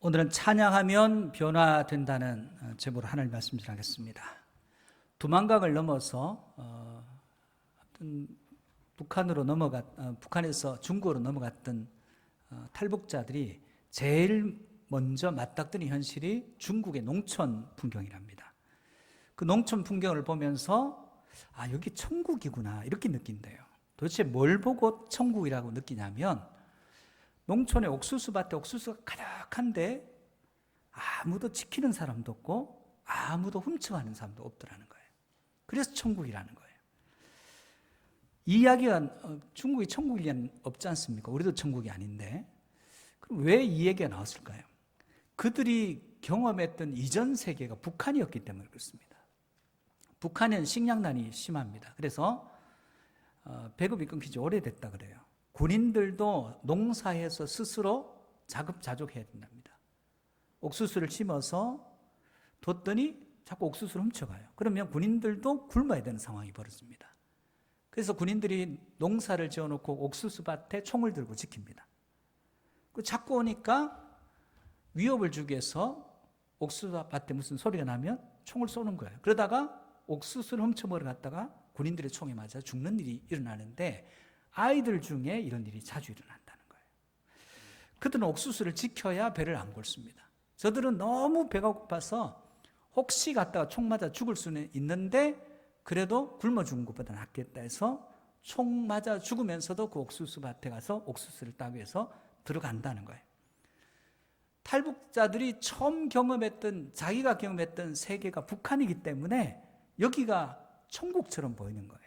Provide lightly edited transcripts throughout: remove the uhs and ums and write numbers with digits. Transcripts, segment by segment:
오늘은 찬양하면 변화된다는 제목으로 하나님 말씀 전하겠습니다. 두만강을 넘어서 북한에서 중국으로 넘어갔던 탈북자들이 제일 먼저 맞닥뜨린 현실이 중국의 농촌 풍경이랍니다. 그 농촌 풍경을 보면서 여기 천국이구나 이렇게 느낀대요. 도대체 뭘 보고 천국이라고 느끼냐면 농촌에 옥수수밭에 옥수수가 가득한데 아무도 지키는 사람도 없고 아무도 훔쳐가는 사람도 없더라는 거예요. 그래서 천국이라는 거예요. 이 이야기가 중국이 천국일 리는 없지 않습니까? 우리도 천국이 아닌데 그럼 왜 이 얘기가 나왔을까요? 그들이 경험했던 이전 세계가 북한이었기 때문에 그렇습니다. 북한은 식량난이 심합니다. 그래서 배급이 끊긴 지 오래됐다 그래요. 군인들도 농사해서 스스로 자급자족해야 된답니다. 옥수수를 심어서 뒀더니 자꾸 옥수수를 훔쳐가요. 그러면 군인들도 굶어야 되는 상황이 벌어집니다. 그래서 군인들이 농사를 지어놓고 옥수수밭에 총을 들고 지킵니다. 자꾸 오니까 위협을 주기 위해서 옥수수밭에 무슨 소리가 나면 총을 쏘는 거예요. 그러다가 옥수수를 훔쳐먹으러 갔다가 군인들의 총에 맞아 죽는 일이 일어나는데 아이들 중에 이런 일이 자주 일어난다는 거예요. 그들은 옥수수를 지켜야 배를 안 곪습니다. 저들은 너무 배가 고파서 혹시 갔다가 총 맞아 죽을 수는 있는데 그래도 굶어 죽은 것보다 낫겠다 해서 총 맞아 죽으면서도 그 옥수수 밭에 가서 옥수수를 따기 위해서 들어간다는 거예요. 탈북자들이 처음 자기가 경험했던 세계가 북한이기 때문에 여기가 천국처럼 보이는 거예요.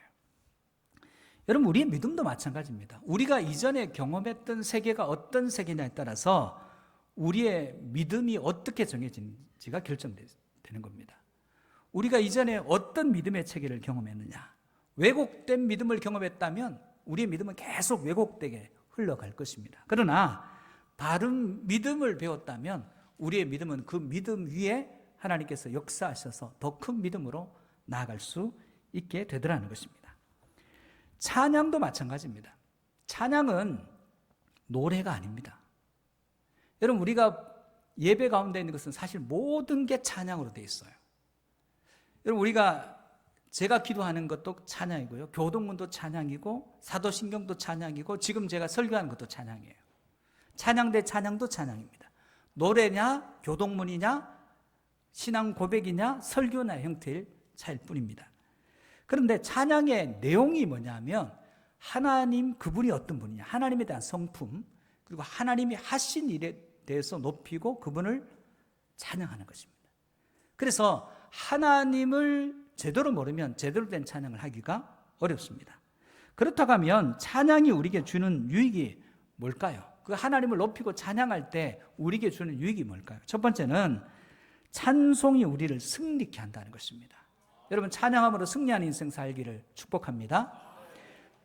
여러분, 우리의 믿음도 마찬가지입니다. 우리가 이전에 경험했던 세계가 어떤 세계냐에 따라서 우리의 믿음이 어떻게 정해지는지가 결정되는 겁니다. 우리가 이전에 어떤 믿음의 체계를 경험했느냐, 왜곡된 믿음을 경험했다면 우리의 믿음은 계속 왜곡되게 흘러갈 것입니다. 그러나 바른 믿음을 배웠다면 우리의 믿음은 그 믿음 위에 하나님께서 역사하셔서 더 큰 믿음으로 나아갈 수 있게 되더라는 것입니다. 찬양도 마찬가지입니다. 찬양은 노래가 아닙니다. 여러분, 우리가 예배 가운데 있는 것은 사실 모든 게 찬양으로 되어 있어요. 여러분, 제가 기도하는 것도 찬양이고요, 교동문도 찬양이고, 사도신경도 찬양이고, 지금 제가 설교하는 것도 찬양이에요. 찬양 대 찬양도 찬양입니다. 노래냐, 교동문이냐, 신앙 고백이냐, 설교나 형태일 차이일 뿐입니다. 그런데 찬양의 내용이 뭐냐면 하나님 그분이 어떤 분이냐, 하나님에 대한 성품, 그리고 하나님이 하신 일에 대해서 높이고 그분을 찬양하는 것입니다. 그래서 하나님을 제대로 모르면 제대로 된 찬양을 하기가 어렵습니다. 그렇다고 하면 찬양이 우리에게 주는 유익이 뭘까요? 그 하나님을 높이고 찬양할 때 우리에게 주는 유익이 뭘까요? 첫 번째는 찬송이 우리를 승리케 한다는 것입니다. 여러분, 찬양함으로 승리하는 인생 살기를 축복합니다.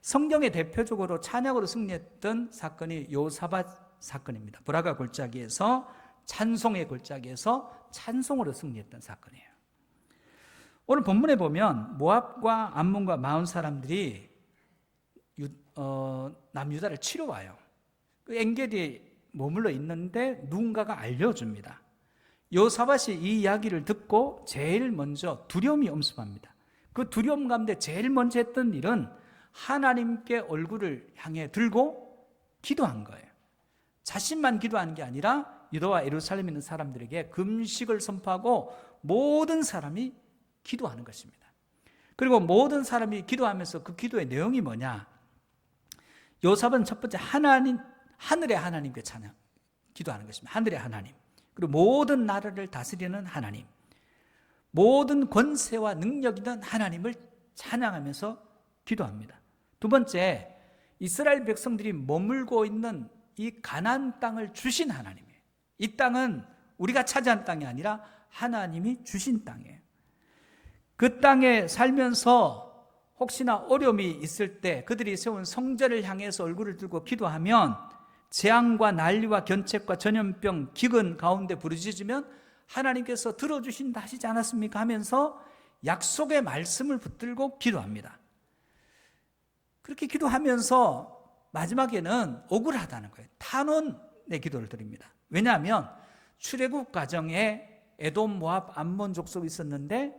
성경의 대표적으로 찬양으로 승리했던 사건이 요사밧 사건입니다. 브라가 골짜기에서 찬송의 골짜기에서 찬송으로 승리했던 사건이에요. 오늘 본문에 보면 모압과 암몬과 마온 사람들이 남유다를 치러 와요. 그 엔게디에 머물러 있는데 누군가가 알려줍니다. 요사밧이 이 이야기를 듣고 제일 먼저 두려움이 엄습합니다. 그 두려움 가운데 제일 먼저 했던 일은 하나님께 얼굴을 향해 들고 기도한 거예요. 자신만 기도하는 게 아니라 유다와 예루살렘에 있는 사람들에게 금식을 선포하고 모든 사람이 기도하는 것입니다. 그리고 모든 사람이 기도하면서 그 기도의 내용이 뭐냐, 요사밧은 첫 번째 하늘의 하나님께 기도하는 것입니다. 하늘의 하나님, 그리고 모든 나라를 다스리는 하나님, 모든 권세와 능력 있는 하나님을 찬양하면서 기도합니다. 두 번째, 이스라엘 백성들이 머물고 있는 이 가나안 땅을 주신 하나님이에요. 이 땅은 우리가 차지한 땅이 아니라 하나님이 주신 땅이에요. 그 땅에 살면서 혹시나 어려움이 있을 때 그들이 세운 성전을 향해서 얼굴을 들고 기도하면 재앙과 난리와 견책과 전염병, 기근 가운데 부르짖으면 하나님께서 들어주신다 하시지 않았습니까? 하면서 약속의 말씀을 붙들고 기도합니다. 그렇게 기도하면서 마지막에는 억울하다는 거예요. 탄원의 기도를 드립니다. 왜냐하면 출애굽 과정에 에돔, 모압, 암몬 족속이 있었는데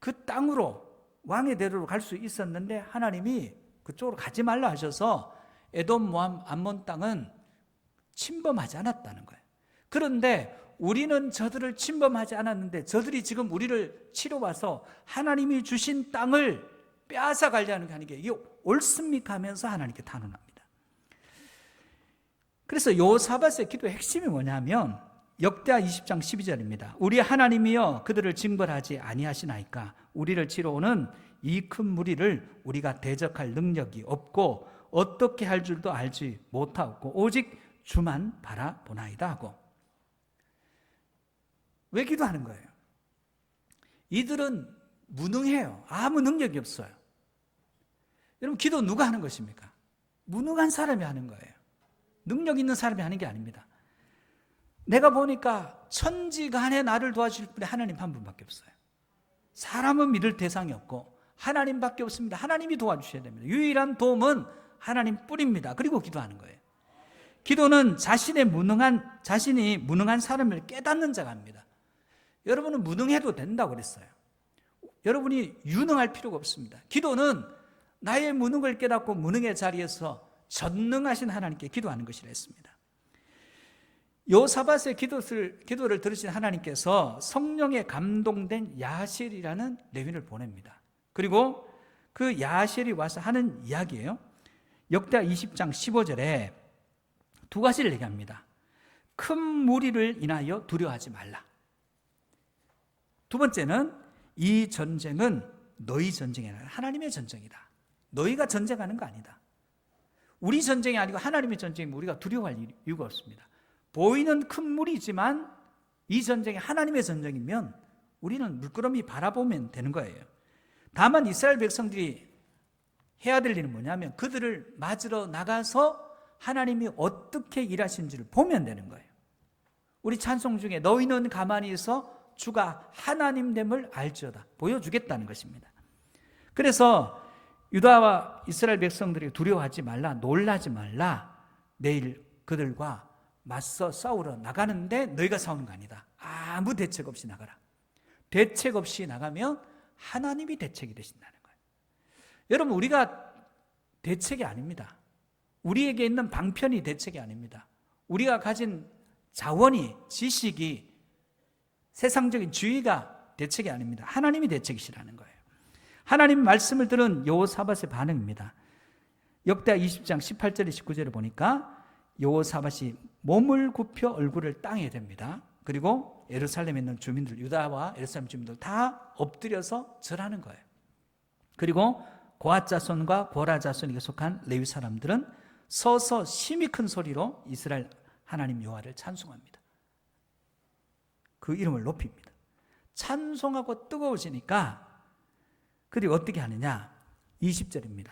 그 땅으로 왕의 대로로 갈 수 있었는데 하나님이 그쪽으로 가지 말라 하셔서 에돔, 모압, 암몬 땅은 침범하지 않았다는 거예요. 그런데 우리는 저들을 침범하지 않았는데 저들이 지금 우리를 치러 와서 하나님이 주신 땅을 빼앗아 가려는 게 아니게 이게 옳습니까 하면서 하나님께 탄원합니다. 그래서 요사밧의 기도의 핵심이 뭐냐면 역대하 20장 12절입니다. 우리 하나님이여 그들을 징벌하지 아니하시나이까 우리를 치러 오는 이 큰 무리를 우리가 대적할 능력이 없고 어떻게 할 줄도 알지 못하고 오직 주만 바라보나이다 하고. 왜 기도하는 거예요? 이들은 무능해요. 아무 능력이 없어요. 여러분 기도 누가 하는 것입니까? 무능한 사람이 하는 거예요. 능력 있는 사람이 하는 게 아닙니다. 내가 보니까 천지간에 나를 도와줄 분이 하나님 한 분밖에 없어요. 사람은 믿을 대상이 없고 하나님밖에 없습니다. 하나님이 도와주셔야 됩니다. 유일한 도움은 하나님 뿐입니다. 그리고 기도하는 거예요. 기도는 자신이 무능한 사람을 깨닫는 자가 합니다. 여러분은 무능해도 된다고 그랬어요. 여러분이 유능할 필요가 없습니다. 기도는 나의 무능을 깨닫고 무능의 자리에서 전능하신 하나님께 기도하는 것이라 했습니다. 요사밧의 기도를 들으신 하나님께서 성령에 감동된 야실이라는 레위인을 보냅니다. 그리고 그 야실이 와서 하는 이야기예요. 역대하 20장 15절에 두 가지를 얘기합니다. 큰 무리를 인하여 두려워하지 말라. 두 번째는 이 전쟁은 너희 전쟁이 아니라 하나님의 전쟁이다. 너희가 전쟁하는 거 아니다. 우리 전쟁이 아니고 하나님의 전쟁이면 우리가 두려워할 이유가 없습니다. 보이는 큰 무리지만 이 전쟁이 하나님의 전쟁이면 우리는 물끄러미 바라보면 되는 거예요. 다만 이스라엘 백성들이 해야 될 일은 뭐냐면 그들을 맞으러 나가서 하나님이 어떻게 일하시는지를 보면 되는 거예요. 우리 찬송 중에 너희는 가만히 있어 주가 하나님됨을 알지어다 보여주겠다는 것입니다. 그래서 유다와 이스라엘 백성들이 두려워하지 말라, 놀라지 말라, 내일 그들과 맞서 싸우러 나가는데 너희가 싸우는 거 아니다. 아무 대책 없이 나가라. 대책 없이 나가면 하나님이 대책이 되신다는 거예요. 여러분 우리가 대책이 아닙니다. 우리에게 있는 방편이 대책이 아닙니다. 우리가 가진 자원이, 지식이, 세상적인 주의가 대책이 아닙니다. 하나님이 대책이시라는 거예요. 하나님 말씀을 들은 여호사밧의 반응입니다. 역대하 20장 18절에 19절을 보니까 여호사밧이 몸을 굽혀 얼굴을 땅에 댑니다. 그리고 예루살렘에 있는 주민들, 유다와 예루살렘 주민들 다 엎드려서 절하는 거예요. 그리고 고앗 자손과 고라 자손에게 속한 레위 사람들은 서서 심히 큰 소리로 이스라엘 하나님 여호와를 찬송합니다. 그 이름을 높입니다. 찬송하고 뜨거워지니까 그들이 어떻게 하느냐? 20절입니다.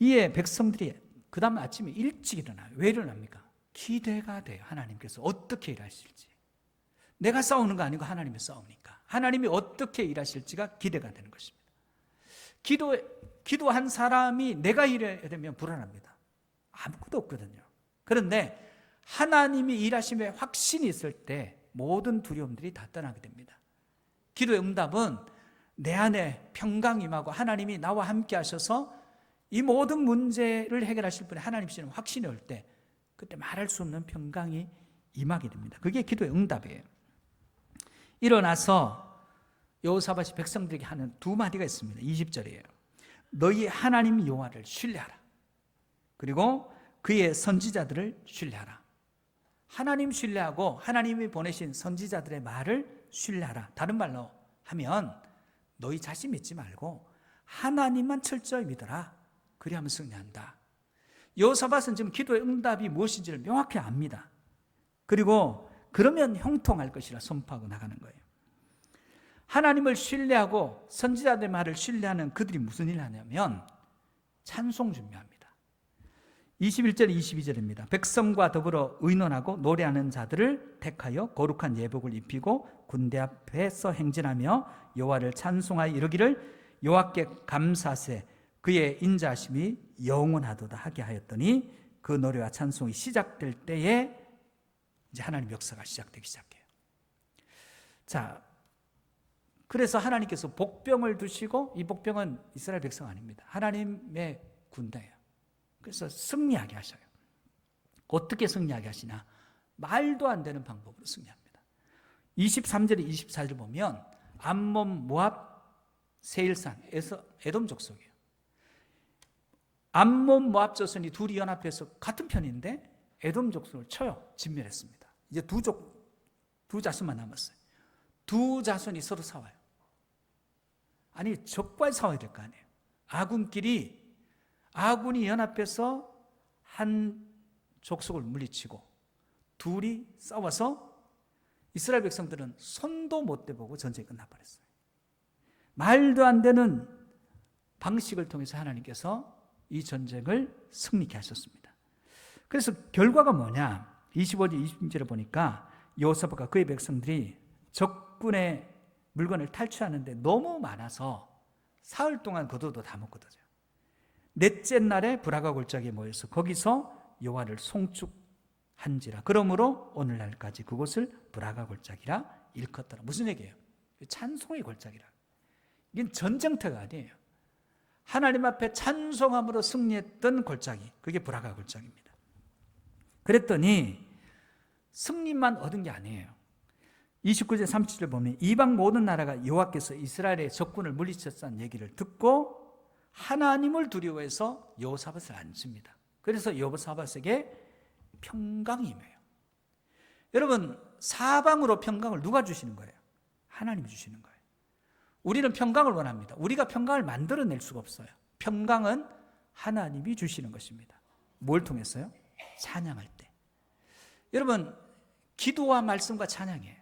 이에 백성들이 그 다음 아침에 일찍 일어나요. 왜 일어납니까? 기대가 돼요. 하나님께서 어떻게 일하실지. 내가 싸우는 거 아니고 하나님이 싸우니까 하나님이 어떻게 일하실지가 기대가 되는 것입니다. 기도한 사람이 내가 일해야 되면 불안합니다. 아무것도 없거든요. 그런데 하나님이 일하심에 확신이 있을 때 모든 두려움들이 다 떠나게 됩니다. 기도의 응답은 내 안에 평강이 임하고 하나님이 나와 함께 하셔서 이 모든 문제를 해결하실 분이 하나님이시는 확신이 올 때 그때 말할 수 없는 평강이 임하게 됩니다. 그게 기도의 응답이에요. 일어나서 여호사밧이 백성들에게 하는 두 마디가 있습니다. 20절이에요. 너희 하나님 여호와를 신뢰하라. 그리고 그의 선지자들을 신뢰하라. 하나님 신뢰하고 하나님이 보내신 선지자들의 말을 신뢰하라. 다른 말로 하면 너희 자신 믿지 말고 하나님만 철저히 믿어라. 그리하면 승리한다. 여호사밧은 지금 기도의 응답이 무엇인지를 명확히 압니다. 그리고 그러면 형통할 것이라 선포하고 나가는 거예요. 하나님을 신뢰하고 선지자들의 말을 신뢰하는 그들이 무슨 일을 하냐면 찬송 준비합니다. 21절 22절입니다. 백성과 더불어 의논하고 노래하는 자들을 택하여 거룩한 예복을 입히고 군대 앞에서 행진하며 여호와를 찬송하여 이르기를 여호와께 감사세 그의 인자하심이 영원하도다 하게 하였더니 그 노래와 찬송이 시작될 때에 이제 하나님의 역사가 시작되기 시작해요. 자, 그래서 하나님께서 복병을 두시고, 이 복병은 이스라엘 백성 아닙니다. 하나님의 군대예요. 그래서 승리하게 하셔요. 어떻게 승리하게 하시냐? 말도 안 되는 방법으로 승리합니다. 23절에 24절 보면 암몬, 모압, 세일산, 에돔 족속이에요. 암몬, 모압 조선이 둘이 연합해서 같은 편인데 에돔 족속을 쳐요. 진멸했습니다. 이제 두 자손만 남았어요. 두 자손이 서로 싸워요. 아니, 적과 싸워야 될 거 아니에요. 아군이 연합해서 한 족속을 물리치고 둘이 싸워서 이스라엘 백성들은 손도 못 대보고 전쟁이 끝나버렸어요. 말도 안 되는 방식을 통해서 하나님께서 이 전쟁을 승리케 하셨습니다. 그래서 결과가 뭐냐? 25절 26절에 보니까 여호사밧과 그의 백성들이 적군의 물건을 탈취하는데 너무 많아서 사흘 동안 걷어도 다 못 걷어져요. 넷째 날에 브라가 골짜기에 모여서 거기서 여호와를 송축한지라. 그러므로 오늘날까지 그곳을 브라가 골짜기라 일컫더라. 무슨 얘기예요? 찬송의 골짜기라. 이건 전쟁터가 아니에요. 하나님 앞에 찬송함으로 승리했던 골짜기, 그게 브라가 골짜기입니다. 그랬더니 승리만 얻은 게 아니에요. 29절 37절 보면 이방 모든 나라가 여호와께서 이스라엘의 적군을 물리쳤다는 얘기를 듣고 하나님을 두려워해서 여호사밧을 앉힙니다. 그래서 여호사밧에게 평강이 임해요. 여러분, 사방으로 평강을 누가 주시는 거예요? 하나님이 주시는 거예요. 우리는 평강을 원합니다. 우리가 평강을 만들어낼 수가 없어요. 평강은 하나님이 주시는 것입니다. 뭘 통해서요? 찬양할 때. 여러분, 기도와 말씀과 찬양이에요.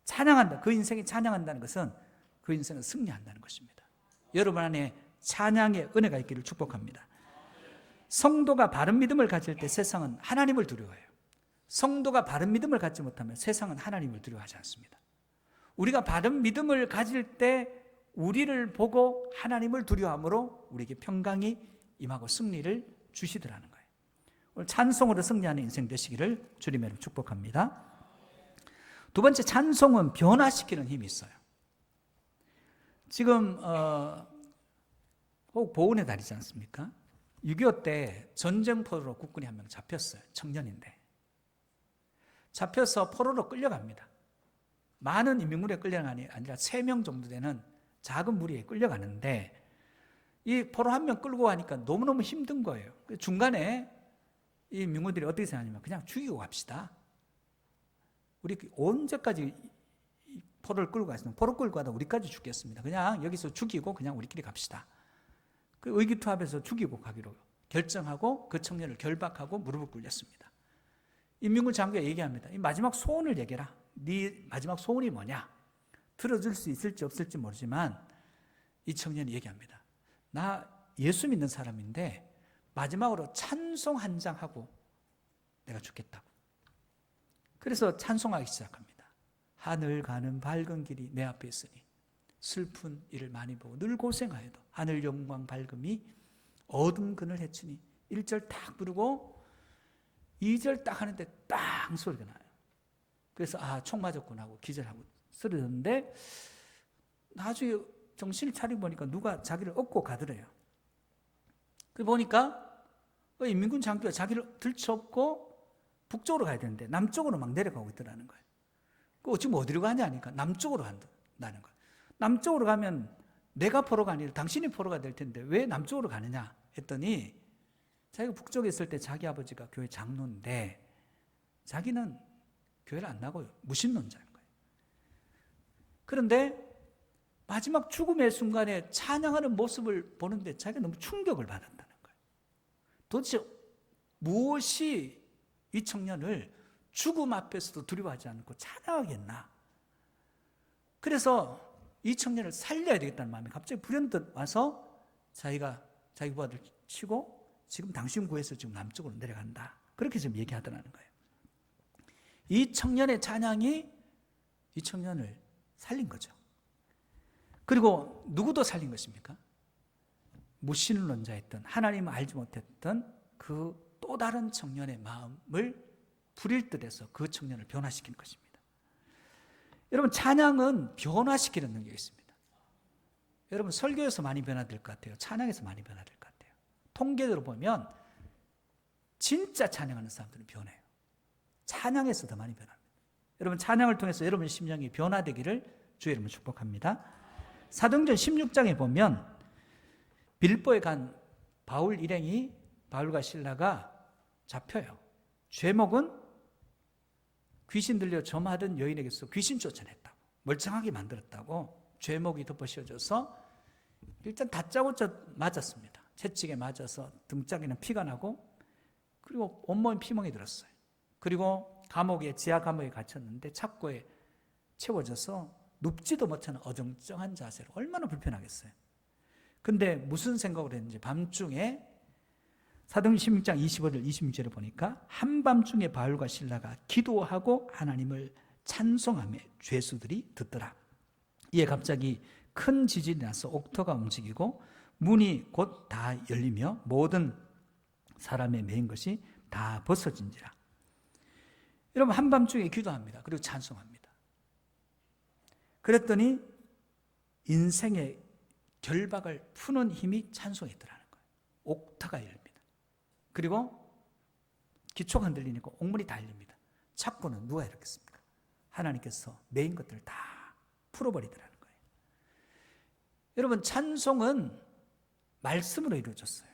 찬양한다. 그 인생이 찬양한다는 것은 그 인생은 승리한다는 것입니다. 여러분 안에 찬양의 은혜가 있기를 축복합니다. 성도가 바른 믿음을 가질 때 세상은 하나님을 두려워해요. 성도가 바른 믿음을 갖지 못하면 세상은 하나님을 두려워하지 않습니다. 우리가 바른 믿음을 가질 때 우리를 보고 하나님을 두려워함으로 우리에게 평강이 임하고 승리를 주시더라는 거예요. 오늘 찬송으로 승리하는 인생 되시기를 주님의 이름으로 축복합니다. 두 번째, 찬송은 변화시키는 힘이 있어요. 지금 꼭 보훈의 달이지 않습니까? 6.25 때 전쟁포로로 국군이 한 명 잡혔어요. 청년인데. 잡혀서 포로로 끌려갑니다. 많은 인민군에 끌려가니 아니라 3명 정도 되는 작은 무리에 끌려가는데 이 포로 한 명 끌고 가니까 너무너무 힘든 거예요. 중간에 이 민군들이 어떻게 생각하냐면 그냥 죽이고 갑시다. 우리 언제까지 포로를 끌고 가시는, 포로 끌고 가다 우리까지 죽겠습니다. 그냥 여기서 죽이고 그냥 우리끼리 갑시다. 그 의기투합해서 죽이고 가기로 결정하고 그 청년을 결박하고 무릎을 꿇렸습니다. 인민군 장교가 얘기합니다. 이 마지막 소원을 얘기해라. 네 마지막 소원이 뭐냐? 들어줄 수 있을지 없을지 모르지만 이 청년이 얘기합니다. 나 예수 믿는 사람인데 마지막으로 찬송 한 장 하고 내가 죽겠다고. 그래서 찬송하기 시작합니다. 하늘 가는 밝은 길이 내 앞에 있으니 슬픈 일을 많이 보고 늘 고생하여도 하늘 영광 밝음이 어둠 그늘 헤치니 1절 딱 부르고 2절 딱 하는데 땅 소리가 나요. 그래서 총 맞았구나 하고 기절하고 쓰러졌는데 나중에 정신을 차리고 보니까 누가 자기를 업고 가더래요. 그 보니까 인민군 장교가 자기를 들쳐업고 북쪽으로 가야 되는데 남쪽으로 막 내려가고 있더라는 거예요. 지금 어디로 가냐 하니까 남쪽으로 간다는 거예요. 남쪽으로 가면 내가 포로가 아니라 당신이 포로가 될 텐데 왜 남쪽으로 가느냐 했더니 자기가 북쪽에 있을 때 자기 아버지가 교회 장로인데 자기는 교회를 안 나가고 무신론자인 거예요. 그런데 마지막 죽음의 순간에 찬양하는 모습을 보는데 자기가 너무 충격을 받았다는 거예요. 도대체 무엇이 이 청년을 죽음 앞에서도 두려워하지 않고 찬양하겠나? 그래서 이 청년을 살려야 되겠다는 마음이 갑자기 불현듯 와서 자기가 자기 부하들 치고 지금 당신 구해서 지금 남쪽으로 내려간다. 그렇게 지금 얘기하더라는 거예요. 이 청년의 찬양이 이 청년을 살린 거죠. 그리고 누구도 살린 것입니까? 무신론자였던 하나님을 알지 못했던 그 또 다른 청년의 마음을 불일 듯해서 그 청년을 변화시키는 것입니다. 여러분, 찬양은 변화시키는 능력이 있습니다. 여러분, 설교에서 많이 변화될 것 같아요? 찬양에서 많이 변화될 것 같아요? 통계적으로 보면 진짜 찬양하는 사람들은 변해요. 찬양에서 더 많이 변합니다. 여러분, 찬양을 통해서 여러분의 심령이 변화되기를 주의 이름으로 축복합니다. 사도행전 16장에 보면 빌보에 간 바울 일행이, 바울과 실라가 잡혀요. 죄목은 귀신 들려 점하던 여인에게서 귀신 쫓아냈다고, 멀쩡하게 만들었다고 죄목이 덮어 씌워져서 일단 다짜고짜 맞았습니다. 채찍에 맞아서 등짝에는 피가 나고, 그리고 온몸에 피멍이 들었어요. 그리고 감옥에, 지하 감옥에 갇혔는데 착고에 채워져서 눕지도 못하는 어정쩡한 자세로, 얼마나 불편하겠어요. 근데 무슨 생각을 했는지 밤중에 사도행전 16장 25절 26절에 보니까 한밤중에 바울과 실라가 기도하고 하나님을 찬송하며 죄수들이 듣더라. 이에 갑자기 큰 지진이 나서 옥토가 움직이고 문이 곧 다 열리며 모든 사람의 매인 것이 다 벗어진지라. 여러분, 한밤중에 기도합니다. 그리고 찬송합니다. 그랬더니 인생의 결박을 푸는 힘이 찬송에 있더라는 거예요. 옥타가 열립니다. 그리고 기초가 흔들리니까 옥문이 다 열립니다. 착고는 누가 열었겠습니까? 하나님께서 매인 것들을 다 풀어버리더라는 거예요. 여러분, 찬송은 말씀으로 이루어졌어요.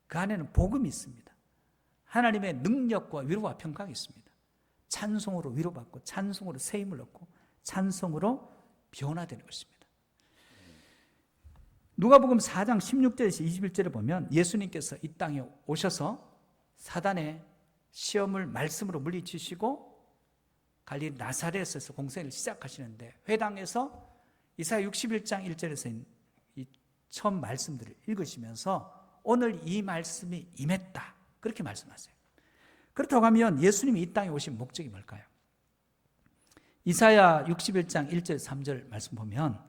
그 안에는 복음이 있습니다. 하나님의 능력과 위로와 평강이 있습니다. 찬송으로 위로받고, 찬송으로 새 힘을 얻고, 찬송으로 변화되는 것입니다. 누가복음 4장 16절에서 21절에 보면 예수님께서 이 땅에 오셔서 사단의 시험을 말씀으로 물리치시고 갈릴리 나사렛에서 공생을 시작하시는데, 회당에서 이사야 61장 1절에서 이 처음 말씀들을 읽으시면서 오늘 이 말씀이 임했다, 그렇게 말씀하세요. 그렇다고 하면 예수님이 이 땅에 오신 목적이 뭘까요? 이사야 61장 1절 3절 말씀 보면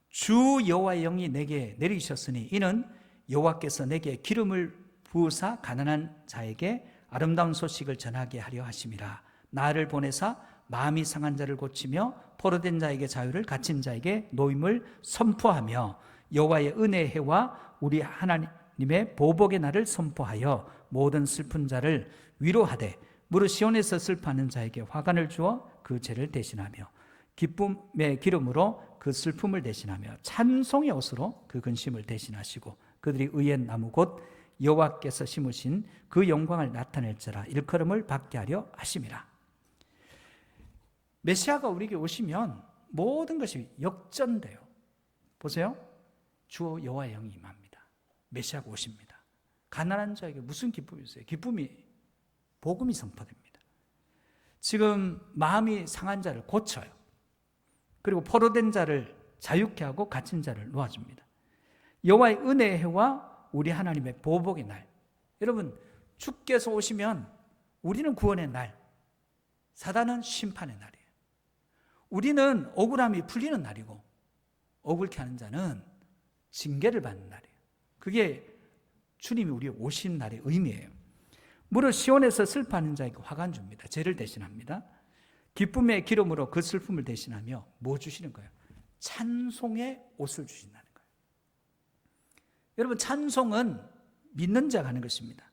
주 여호와의 영이 내게 내리셨으니 이는 여호와께서 내게 기름을 부으사 가난한 자에게 아름다운 소식을 전하게 하려 하심이라. 나를 보내사 마음이 상한 자를 고치며 포로된 자에게 자유를, 갇힌 자에게 노임을 선포하며 여호와의 은혜의 해와 우리 하나님의 보복의 날을 선포하여 모든 슬픈 자를 위로하되 무릇 시온에서 슬퍼하는 자에게 화관을 주어 그 죄를 대신하며 기쁨의 기름으로 그 슬픔을 대신하며 찬송의 옷으로 그 근심을 대신하시고 그들이 의의 나무 곧 여호와께서 심으신 그 영광을 나타낼지라 일컬음을 받게 하려 하심이라. 메시아가 우리에게 오시면 모든 것이 역전돼요. 보세요. 주 여호와의 영이 임합니다. 메시아가 오십니다. 가난한 자에게 무슨 기쁨이 있어요? 기쁨이, 복음이 선포됩니다. 지금 마음이 상한 자를 고쳐요. 그리고 포로된 자를 자유케 하고 갇힌 자를 놓아줍니다. 여호와의 은혜의 해와 우리 하나님의 보복의 날. 여러분, 주께서 오시면 우리는 구원의 날, 사단은 심판의 날이에요. 우리는 억울함이 풀리는 날이고 억울케 하는 자는 징계를 받는 날이에요. 그게 주님이 우리 오신 날의 의미예요. 무릇 시온에서 슬퍼하는 자에게 화관 줍니다. 죄를 대신합니다. 기쁨의 기름으로 그 슬픔을 대신하며 뭐 주시는 거예요? 찬송의 옷을 주신다는 거예요. 여러분, 찬송은 믿는 자가 하는 것입니다.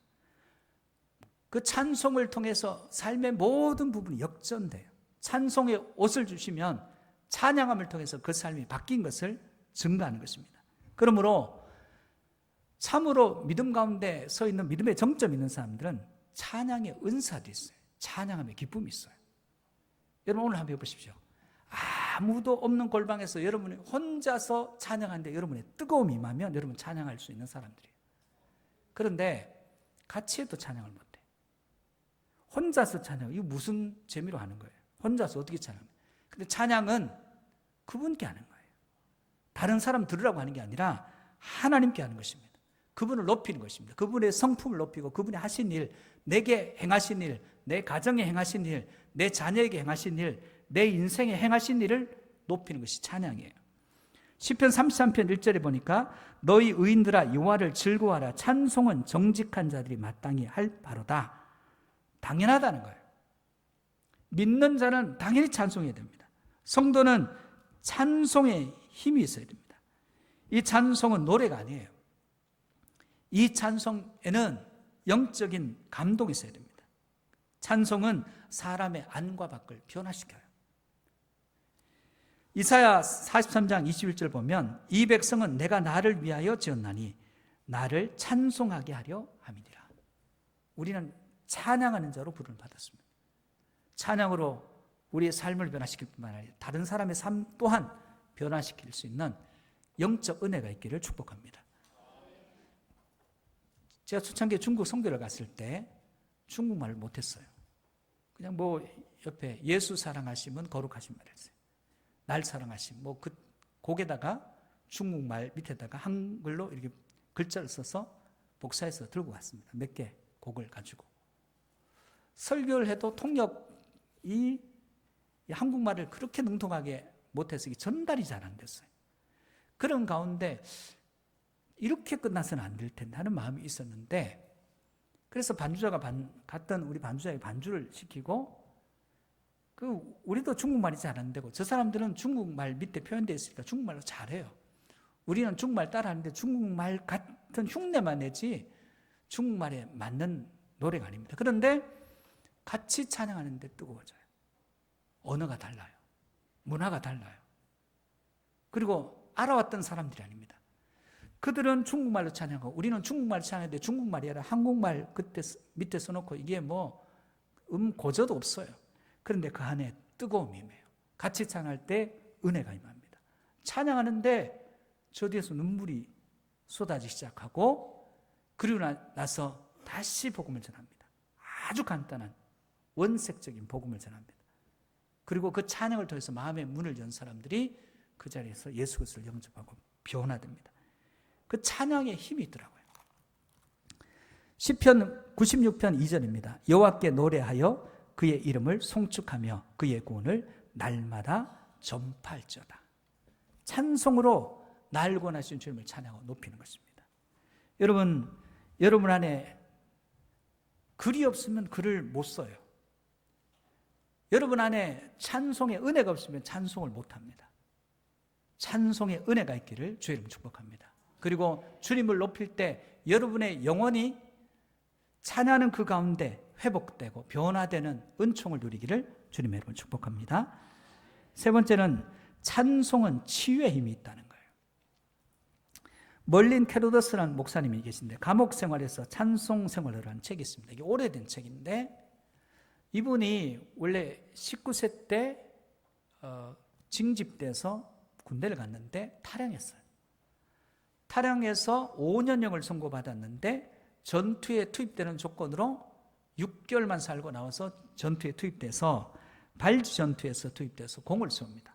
그 찬송을 통해서 삶의 모든 부분이 역전돼요. 찬송의 옷을 주시면 찬양함을 통해서 그 삶이 바뀐 것을 증거하는 것입니다. 그러므로 참으로 믿음 가운데 서 있는 믿음의 정점 있는 사람들은 찬양의 은사도 있어요. 찬양함의 기쁨이 있어요. 여러분, 오늘 한번 해보십시오. 아무도 없는 골방에서 여러분이 혼자서 찬양하는데 여러분의 뜨거움이 임하면 여러분 찬양할 수 있는 사람들이에요. 그런데 같이 해도 찬양을 못해. 혼자서 찬양, 이거 무슨 재미로 하는 거예요? 혼자서 어떻게 찬양합니까? 근데 찬양은 그분께 하는 거예요. 다른 사람 들으라고 하는 게 아니라 하나님께 하는 것입니다. 그분을 높이는 것입니다. 그분의 성품을 높이고 그분이 하신 일, 내게 행하신 일, 내 가정에 행하신 일, 내 자녀에게 행하신 일, 내 인생에 행하신 일을 높이는 것이 찬양이에요. 시편 33편 1절에 보니까 너희 의인들아 여호와를 즐거워하라. 찬송은 정직한 자들이 마땅히 할 바로다. 당연하다는 거예요. 믿는 자는 당연히 찬송해야 됩니다. 성도는 찬송의 힘이 있어야 됩니다. 이 찬송은 노래가 아니에요. 이 찬송에는 영적인 감동이 있어야 됩니다. 찬송은 사람의 안과 밖을 변화시켜요. 이사야 43장 21절 보면 이 백성은 내가 나를 위하여 지었나니 나를 찬송하게 하려 함이니라. 우리는 찬양하는 자로 부름을 받았습니다. 찬양으로 우리의 삶을 변화시킬 뿐만 아니라 다른 사람의 삶 또한 변화시킬 수 있는 영적 은혜가 있기를 축복합니다. 제가 초창기에 중국 선교를 갔을 때 중국말을 못했어요. 그냥 옆에 예수 사랑하시면 거룩하신 말 했어요. 날 사랑하심 그 곡에다가 중국말 밑에다가 한글로 이렇게 글자를 써서 복사해서 들고 갔습니다. 몇 개 곡을 가지고 설교를 해도 통역이 한국말을 그렇게 능통하게 못해서 전달이 잘 안 됐어요. 그런 가운데 이렇게 끝나서는 안 될 텐데 하는 마음이 있었는데, 그래서 반주자가 갔던 우리 반주자에게 반주를 시키고, 우리도 중국말이 잘 안 되고 저 사람들은 중국말 밑에 표현되어 있으니까 중국말로 잘해요. 우리는 중국말 따라하는데 중국말 같은 흉내만 내지 중국말에 맞는 노래가 아닙니다. 그런데 같이 찬양하는데 뜨거워져요. 언어가 달라요. 문화가 달라요. 그리고 알아왔던 사람들이 아닙니다. 그들은 중국말로 찬양하고 우리는 중국말 찬양하는데 중국말이 아니라 한국말 그때 밑에 써놓고 이게 고저도 없어요. 그런데 그 안에 뜨거움이 임해요. 같이 찬양할 때 은혜가 임합니다. 찬양하는데 저 뒤에서 눈물이 쏟아지기 시작하고, 그리고 나서 다시 복음을 전합니다. 아주 간단한 원색적인 복음을 전합니다. 그리고 그 찬양을 통해서 마음의 문을 연 사람들이 그 자리에서 예수 그리스도를 영접하고 변화됩니다. 그 찬양에 힘이 있더라고요. 시편 96편 2절입니다. 여호와께 노래하여 그의 이름을 송축하며 그의 구원을 날마다 전파할지어다. 찬송으로 날 구원하신 주님을 찬양하고 높이는 것입니다. 여러분 안에 글이 없으면 글을 못 써요. 여러분 안에 찬송의 은혜가 없으면 찬송을 못합니다. 찬송의 은혜가 있기를 주의 이름 축복합니다. 그리고 주님을 높일 때 여러분의 영혼이 찬양하는 그 가운데 회복되고 변화되는 은총을 누리기를 주님의 이름으로 축복합니다. 세 번째는 찬송은 치유의 힘이 있다는 거예요. 멀린 캐로더스라는 목사님이 계신데 감옥 생활에서 찬송 생활을 한 책이 있습니다. 이게 오래된 책인데 이분이 원래 19세 때 징집돼서 군대를 갔는데 탈영했어요. 탈영해서 5년형을 선고받았는데 전투에 투입되는 조건으로 6개월만 살고 나와서 전투에 투입돼서 발지 전투에서 투입돼서 공을 쏩니다.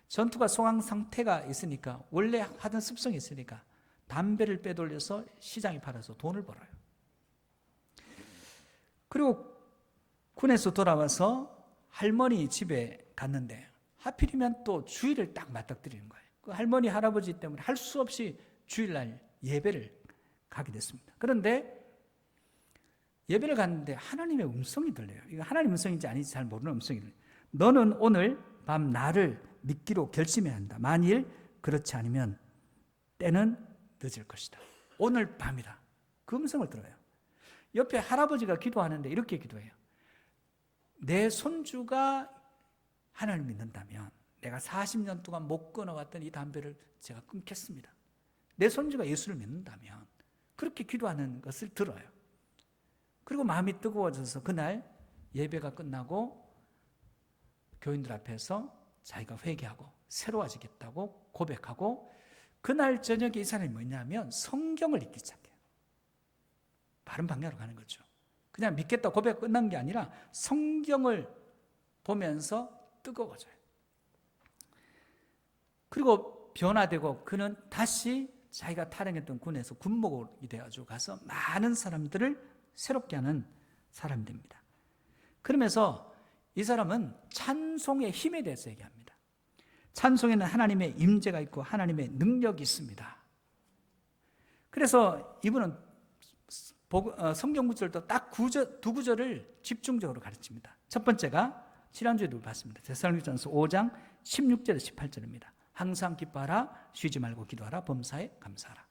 전투가 소강 상태가 있으니까 원래 하던 습성이 있으니까 담배를 빼돌려서 시장에 팔아서 돈을 벌어요. 그리고 군에서 돌아와서 할머니 집에 갔는데 하필이면 또 주일을 딱 맞닥뜨리는 거예요. 그 할머니 할아버지 때문에 할 수 없이 주일날 예배를 가게 됐습니다. 그런데 예배를 갔는데 하나님의 음성이 들려요. 이거 하나님 음성인지 아닌지 잘 모르는 음성이 들려요. 너는 오늘 밤 나를 믿기로 결심해야 한다. 만일 그렇지 않으면 때는 늦을 것이다. 오늘 밤이다. 그 음성을 들어요. 옆에 할아버지가 기도하는데 이렇게 기도해요. 내 손주가 하나님을 믿는다면 내가 40년 동안 못 끊어왔던 이 담배를 제가 끊겠습니다. 내 손주가 예수를 믿는다면, 그렇게 기도하는 것을 들어요. 그리고 마음이 뜨거워져서 그날 예배가 끝나고 교인들 앞에서 자기가 회개하고 새로워지겠다고 고백하고, 그날 저녁에 이 사람이 뭐냐면 성경을 읽기 시작해요. 바른 방향으로 가는 거죠. 그냥 믿겠다 고백 끝난 게 아니라 성경을 보면서 뜨거워져요. 그리고 변화되고 그는 다시 자기가 탈영했던 군에서 군목이 되어가지고 가서 많은 사람들을 새롭게 하는 사람이 됩니다. 그러면서 이 사람은 찬송의 힘에 대해서 얘기합니다. 찬송에는 하나님의 임재가 있고 하나님의 능력이 있습니다. 그래서 이분은 성경 구절도 딱 두 구절을 집중적으로 가르칩니다. 첫 번째가 지난주에도 봤습니다. 데살로니가전서 5장 16절에서 18절입니다. 항상 기뻐하라, 쉬지 말고 기도하라, 범사에 감사하라.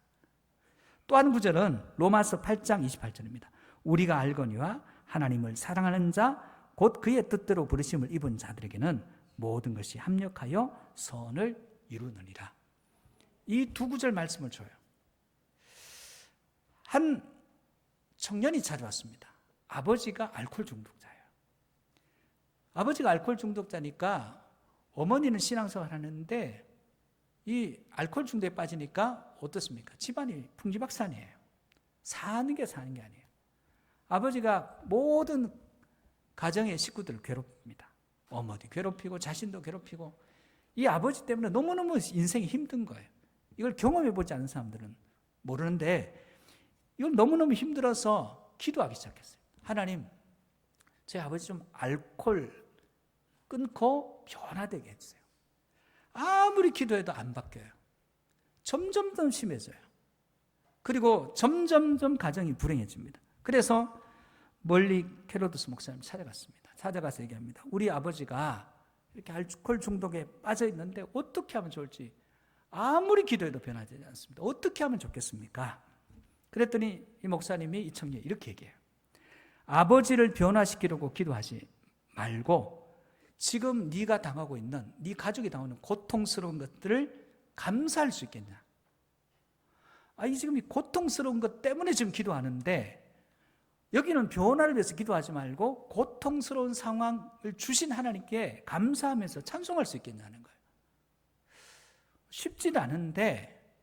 또 한 구절은 로마서 8장 28절입니다. 우리가 알거니와 하나님을 사랑하는 자 곧 그의 뜻대로 부르심을 입은 자들에게는 모든 것이 합력하여 선을 이루느니라. 이 두 구절 말씀을 줘요. 한 청년이 찾아왔습니다. 아버지가 알코올 중독자예요. 아버지가 알코올 중독자니까 어머니는 신앙생활 하는데 이 알코올 중독에 빠지니까 어떻습니까? 집안이 풍지박산이에요. 사는 게 아니에요. 아버지가 모든 가정의 식구들을 괴롭힙니다. 어머니 괴롭히고 자신도 괴롭히고 이 아버지 때문에 너무너무 인생이 힘든 거예요. 이걸 경험해보지 않은 사람들은 모르는데 이걸 너무너무 힘들어서 기도하기 시작했어요. 하나님, 제 아버지 좀 알코올 끊고 변화되게 해주세요. 아무리 기도해도 안 바뀌어요. 점점 심해져요. 그리고 점점 가정이 불행해집니다. 그래서 멀리 캐로두스 목사님 찾아갔습니다. 찾아가서 얘기합니다. 우리 아버지가 이렇게 알코올 중독에 빠져 있는데 어떻게 하면 좋을지 아무리 기도해도 변화되지 않습니다. 어떻게 하면 좋겠습니까? 그랬더니 이 목사님이 이 청년이 이렇게 얘기해요. 아버지를 변화시키려고 기도하지 말고 지금 네가 당하고 있는, 네 가족이 당하는 고통스러운 것들을 감사할 수 있겠냐? 지금 이 고통스러운 것 때문에 지금 기도하는데 여기는 변화를 위해서 기도하지 말고 고통스러운 상황을 주신 하나님께 감사하면서 찬송할 수 있겠냐는 거예요. 쉽지는 않은데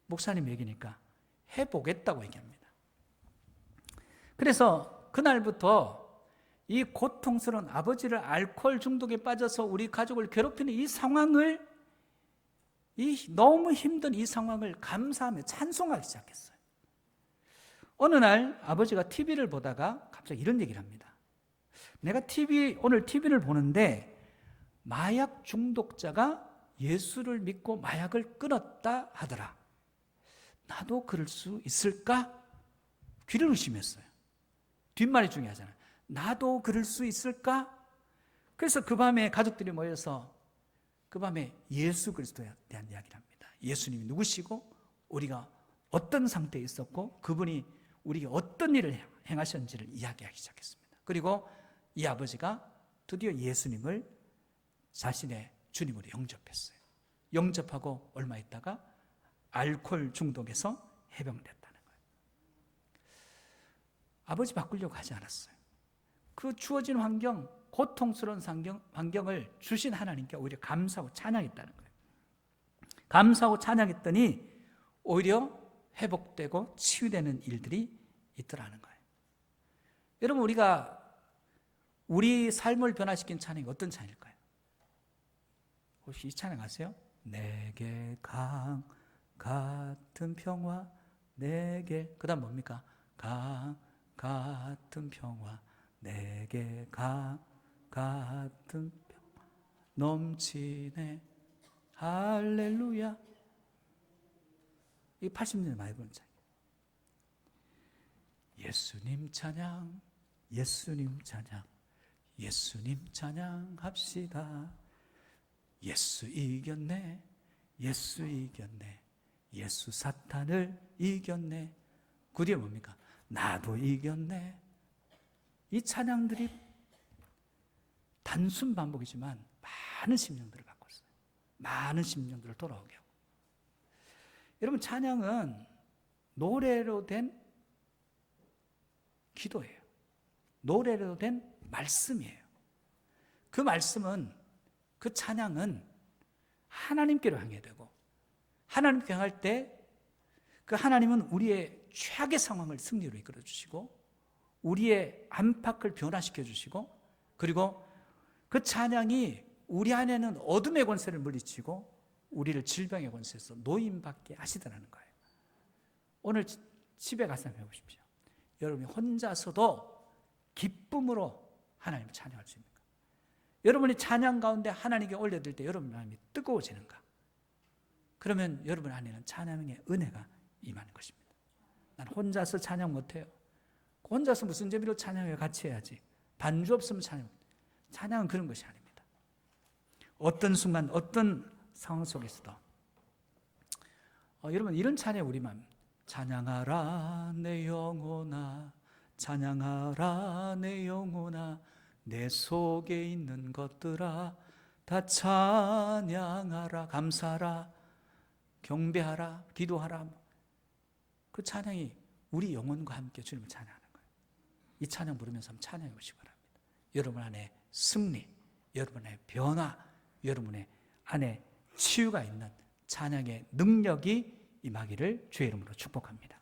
목사님 얘기니까 해보겠다고 얘기합니다. 그래서 그날부터 이 고통스러운 아버지를 알코올 중독에 빠져서 우리 가족을 괴롭히는 이 상황을, 이 너무 힘든 이 상황을 감사하며 찬송하기 시작했어요. 어느 날 아버지가 TV를 보다가 갑자기 이런 얘기를 합니다. 내가 오늘 TV를 보는데 마약 중독자가 예수를 믿고 마약을 끊었다 하더라. 나도 그럴 수 있을까? 귀를 의심했어요. 뒷말이 중요하잖아요. 나도 그럴 수 있을까? 그래서 그 밤에 가족들이 모여서 그 밤에 예수 그리스도에 대한 이야기를 합니다. 예수님이 누구시고 우리가 어떤 상태에 있었고 그분이 우리에게 어떤 일을 행하셨는지를 이야기하기 시작했습니다. 그리고 이 아버지가 드디어 예수님을 자신의 주님으로 영접했어요. 영접하고 얼마 있다가 알코올 중독에서 해병됐다는 거예요. 아버지 바꾸려고 하지 않았어요. 그 주어진 환경, 고통스러운 환경을 주신 하나님께 오히려 감사하고 찬양했다는 거예요. 감사하고 찬양했더니 오히려 회복되고 치유되는 일들이 있더라는 거예요. 여러분, 우리가 우리 삶을 변화시킨 찬양이 어떤 찬양일까요? 혹시 이 찬양 아세요? 내게 강 같은 평화, 내게, 그 다음 뭡니까? 강 같은 평화, 내게 강 같은 평화 넘치네, 할렐루야. 이 80년대 많이 부른 찬양. 예수님 찬양, 예수님 찬양, 예수님 찬양합시다. 예수 이겼네, 예수 이겼네, 예수 사탄을 이겼네. 그 뒤에 뭡니까? 나도 이겼네. 이 찬양들이 단순 반복이지만 많은 심령들을 바꿨어요. 많은 심령들을 돌아오게 하고. 여러분, 찬양은 노래로 된 기도예요. 노래로 된 말씀이에요. 그 말씀은, 그 찬양은 하나님께로 향해 되고, 하나님께 향할 때 그 하나님은 우리의 최악의 상황을 승리로 이끌어 주시고, 우리의 안팎을 변화시켜 주시고, 그리고 그 찬양이 우리 안에는 어둠의 권세를 물리치고 우리를 질병의 권세에서 노임받게 하시더라는 거예요. 오늘 집에 가서 한번 해보십시오. 여러분이 혼자서도 기쁨으로 하나님을 찬양할 수 있는가? 여러분이 찬양 가운데 하나님께 올려드릴 때 여러분 마음이 뜨거워지는가? 그러면 여러분 안에는 찬양의 은혜가 임하는 것입니다. 난 혼자서 찬양 못해요. 혼자서 무슨 재미로 찬양을 같이 해야지. 반주 없으면 찬양 못해요. 찬양은 그런 것이 아닙니다. 어떤 순간 어떤 상황 속에서도 여러분 이런 찬양 우리만 찬양하라 내 영혼아 찬양하라 내 영혼아 내 속에 있는 것들아 다 찬양하라 감사하라 경배하라 기도하라 그 찬양이 우리 영혼과 함께 주님을 찬양하는 거예요. 이 찬양 부르면서 한번 찬양해 보시기 바랍니다. 여러분 안에 승리, 여러분의 변화, 여러분의 안에 치유가 있는 찬양의 능력이 임하기를 주의 이름으로 축복합니다.